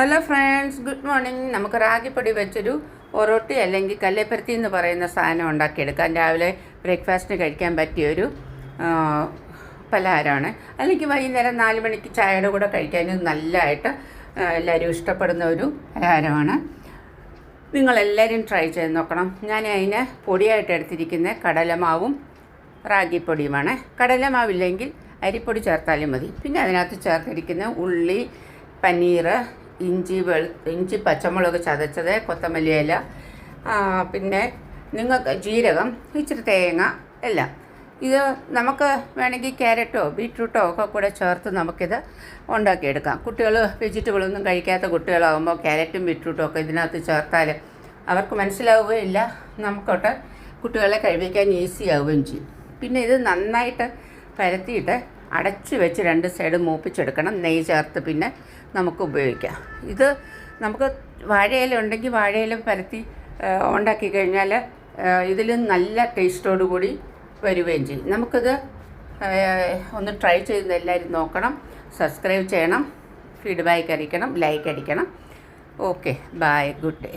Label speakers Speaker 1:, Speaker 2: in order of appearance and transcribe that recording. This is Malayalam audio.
Speaker 1: Hello friends, good morning. നമുക്ക് റാഗിപ്പൊടി വെച്ചൊരു ഒറോട്ടി അല്ലെങ്കിൽ കല്ലേപ്പരത്തി എന്ന് പറയുന്ന സാധനം ഉണ്ടാക്കിയെടുക്കാം. രാവിലെ ബ്രേക്ക്ഫാസ്റ്റിന് കഴിക്കാൻ പറ്റിയൊരു പലഹാരമാണ്. അല്ലെങ്കിൽ വൈകുന്നേരം 4 മണിക്ക് ചായയുടെ കൂടെ കഴിക്കാനും നല്ലതായിട്ട് എല്ലാവരും ഇഷ്ടപ്പെടുന്ന ഒരു പലഹാരമാണ്. നിങ്ങളെല്ലാവരും ട്രൈ ചെയ്ത് നോക്കണം. ഞാൻ അതിന് പൊടിയായിട്ട് എടുത്തിരിക്കുന്ന കടലമാവും റാഗിപ്പൊടിയുമാണ്. കടലമാവില്ലെങ്കിൽ അരിപ്പൊടി ചേർത്താലും മതി. പിന്നെ അതിനകത്ത് ചേർത്തിരിക്കുന്ന ഉള്ളി, പനീർ, ഇഞ്ചി, പച്ചമുളക് ചതച്ചത്, കൊത്തമല്ലി ഇല, പിന്നെ നിങ്ങൾക്ക് ജീരകം, ഇച്ചിരി തേങ്ങ എല്ലാം. ഇത് നമുക്ക് വേണമെങ്കിൽ ക്യാരറ്റോ ബീട്രൂട്ടോ ഒക്കെ കൂടെ ചേർത്ത് നമുക്കിത് ഉണ്ടാക്കിയെടുക്കാം. കുട്ടികൾ വെജിറ്റബിളൊന്നും കഴിക്കാത്ത കുട്ടികളാകുമ്പോൾ ക്യാരറ്റും ബീട്രൂട്ടും ഒക്കെ ഇതിനകത്ത് ചേർത്താൽ അവർക്ക് മനസ്സിലാവുകയില്ല. നമുക്കൊട്ട് കുട്ടികളെ കഴിപ്പിക്കാൻ ഈസി ആവുകയും ചെയ്യും. പിന്നെ ഇത് നന്നായിട്ട് പരത്തിയിട്ട് അടച്ച് വെച്ച് 2 സൈഡ് മൂപ്പിച്ചെടുക്കണം. നെയ്യ് ചേർത്ത് പിന്നെ നമുക്ക് ഉപയോഗിക്കാം. ഇത് നമുക്ക് വാഴയില ഉണ്ടെങ്കിൽ വാഴയില പരത്തി ഉണ്ടാക്കി കഴിഞ്ഞാൽ ഇതിൽ നല്ല ടേസ്റ്റോടു കൂടി വരികയും ചെയ്യും. നമുക്കിത് ഒന്ന് ട്രൈ ചെയ്ത് എല്ലാവരും നോക്കണം. സബ്സ്ക്രൈബ് ചെയ്യണം, ഫീഡ്ബാക്ക് അടിക്കണം, ലൈക്ക് അടിക്കണം. Okay, bye, good day.